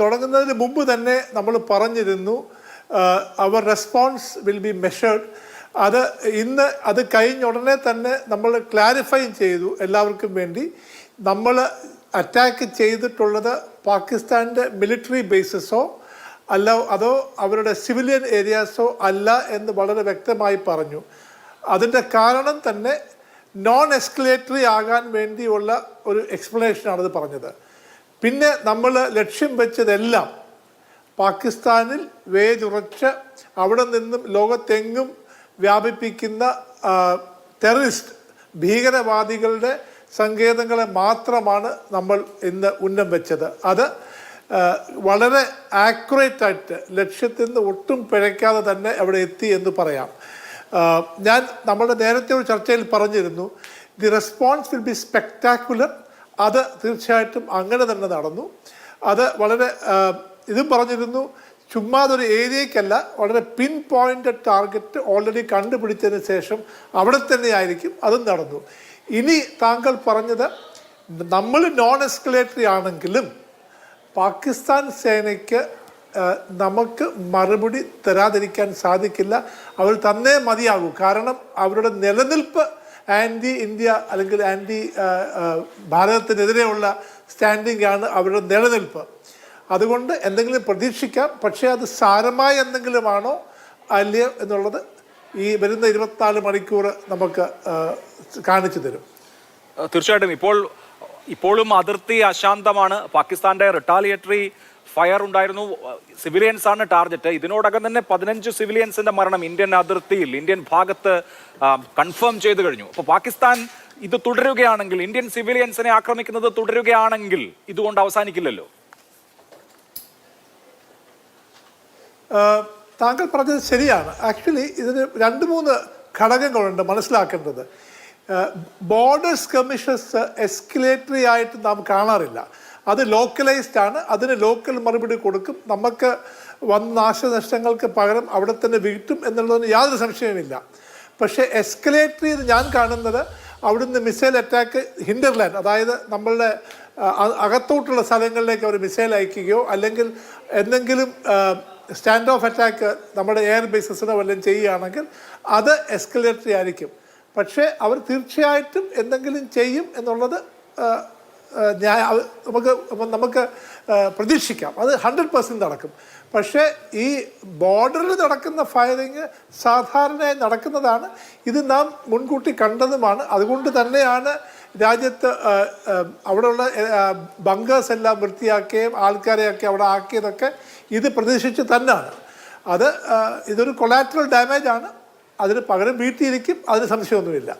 തുടങ്ങുന്നതിന് മുമ്പ് തന്നെ നമ്മൾ പറഞ്ഞിരുന്നു അവർ റെസ്പോൺസ് വിൽ ബി മെഷേർഡ്. ഇന്ന് അത് കഴിഞ്ഞ ഉടനെ തന്നെ നമ്മൾ ക്ലാരിഫൈ ചെയ്തു എല്ലാവർക്കും വേണ്ടി. നമ്മൾ അറ്റാക്ക് ചെയ്തിട്ടുള്ളത് പാകിസ്ഥാൻ്റെ മിലിറ്ററി ബേസസോ അതോ അവരുടെ സിവിലിയൻ ഏരിയാസോ അല്ല എന്ന് വളരെ വ്യക്തമായി പറഞ്ഞു. അതിൻ്റെ കാരണം തന്നെ നോൺ എസ്കലേറ്ററി ആകാൻ വേണ്ടിയുള്ള ഒരു എക്സ്പ്ലനേഷനാണത് പറഞ്ഞത്. പിന്നെ നമ്മൾ ലക്ഷ്യം വെച്ചതെല്ലാം പാകിസ്ഥാനിൽ വേരുറച്ച് അവിടെ നിന്നും ലോകത്തെങ്ങും വ്യാപിപ്പിക്കുന്ന ടെററിസ്റ്റ് ഭീകരവാദികളുടെ സങ്കേതങ്ങളെ മാത്രമാണ് നമ്മൾ ഇന്ന് ഉന്നം വെച്ചത്. അത് വളരെ ആക്യുറേറ്റായിട്ട് ലക്ഷ്യത്തിൽ നിന്ന് ഒട്ടും പിഴയ്ക്കാതെ തന്നെ അവിടെ എത്തി എന്ന് പറയാം. ഞാൻ നമ്മുടെ നേരത്തെ ഒരു ചർച്ചയിൽ പറഞ്ഞിരുന്നു, the response will be spectacular. അത് തീർച്ചയായിട്ടും അങ്ങനെ തന്നെ നടന്നു. അത് വളരെ ഇതും പറഞ്ഞിരുന്നു, ചുമ്മാതൊരു ഏരിയയ്ക്കല്ല, വളരെ പിൻ പോയിൻ്റ് ടാർഗറ്റ് ഓൾറെഡി കണ്ടുപിടിച്ചതിന് ശേഷം അവിടെ തന്നെ ആയിരിക്കും അതും നടന്നു. ഇനി താങ്കൾ പറഞ്ഞത് നമ്മൾ നോൺ എസ്കലേറ്ററി ആണെങ്കിലും പാകിസ്ഥാൻ സേനയ്ക്ക് നമുക്ക് മറുപടി തരാതിരിക്കാൻ സാധിക്കില്ല. അവർ തന്നേ മതിയാകൂ. കാരണം അവരുടെ നിലനിൽപ്പ് ആൻറ്റി ഇന്ത്യ അല്ലെങ്കിൽ ആൻറ്റി ഭാരതത്തിനെതിരെയുള്ള സ്റ്റാൻഡിംഗ് ആണ് അവരുടെ നിലനിൽപ്പ്. അതുകൊണ്ട് എന്തെങ്കിലും പ്രതീക്ഷിക്കാം. പക്ഷേ അത് സാരമായ എന്തെങ്കിലുമാണോ അല്ലയോ എന്നുള്ളത് ഈ വരുന്ന 24 മണിക്കൂർ നമുക്ക് കാണിച്ചു തരും. തീർച്ചയായിട്ടും ഇപ്പോഴും അതിർത്തി അശാന്തമാണ്. പാകിസ്ഥാന്റെ റിട്ടാലിയേറ്ററി ഫയർ ഉണ്ടായിരുന്നു. സിവിലിയൻസ് ആണ് ടാർഗറ്റ്. ഇതിനോടകം തന്നെ 15 സിവിലിയൻസിന്റെ മരണം ഇന്ത്യൻ അതിർത്തിയിൽ, ഇന്ത്യൻ ഭാഗത്ത് കൺഫേം ചെയ്തു കഴിഞ്ഞു. അപ്പോൾ പാകിസ്ഥാൻ ഇത് തുടരുകയാണെങ്കിൽ, ഇന്ത്യൻ സിവിലിയൻസിനെ ആക്രമിക്കുന്നത് തുടരുകയാണെങ്കിൽ ഇതുകൊണ്ട് അവസാനിക്കില്ലല്ലോ. താങ്കൾ പറഞ്ഞത് ശരിയാണ്. ആക്ച്വലി ഇതിന് 2-3 ഘടകങ്ങളുണ്ട് മനസ്സിലാക്കേണ്ടത്. ബോർഡർ സ്കർമിഷസ് എസ്കലേറ്ററി ആയിട്ട് നാം കാണാറില്ല. അത് ലോക്കലൈസ്ഡ് ആണ്. അതിന് ലോക്കൽ മറുപടി കൊടുക്കും. നമുക്ക് വന്ന നാശനഷ്ടങ്ങൾക്ക് പകരം അവിടെ തന്നെ വീട്ടും എന്നുള്ളതിന് യാതൊരു സംശയവുമില്ല. പക്ഷേ എസ്കലേറ്ററി ഞാൻ കാണുന്നത് അവിടുന്ന് മിസൈൽ അറ്റാക്ക് ഹിൻഡർലാൻഡ്, അതായത് നമ്മളുടെ അകത്തോട്ടുള്ള സ്ഥലങ്ങളിലേക്ക് അവർ മിസൈൽ അയക്കുകയോ അല്ലെങ്കിൽ എന്തെങ്കിലും സ്റ്റാൻഡ് ഓഫ് അറ്റാക്ക് നമ്മുടെ എയർ ബേസസിനോ വല്ലതും ചെയ്യുകയാണെങ്കിൽ അത് എസ്കലേറ്ററി ആയിരിക്കും. പക്ഷേ അവർ തീർച്ചയായിട്ടും എന്തെങ്കിലും ചെയ്യും എന്നുള്ളത് നമുക്ക് പ്രതീക്ഷിക്കാം. അത് 100% നടക്കും. പക്ഷേ ഈ ബോർഡറിൽ നടക്കുന്ന ഫയറിങ് സാധാരണയായി നടക്കുന്നതാണ്. ഇത് നാം മുൻകൂട്ടി കണ്ടതുമാണ്. അതുകൊണ്ട് തന്നെയാണ് രാജ്യത്ത് അവിടെയുള്ള ബങ്കേഴ്സ് എല്ലാം വൃത്തിയാക്കുകയും ആൾക്കാരെയൊക്കെ അവിടെ ആക്കിയതൊക്കെ ഇത് പ്രതീക്ഷിച്ച് തന്നെയാണ്. ഇതൊരു കൊളാറ്ററൽ ഡാമേജ് ആണ്. അതിന് പകരം വീട്ടിയിരിക്കും, അതിന് സംശയമൊന്നുമില്ല.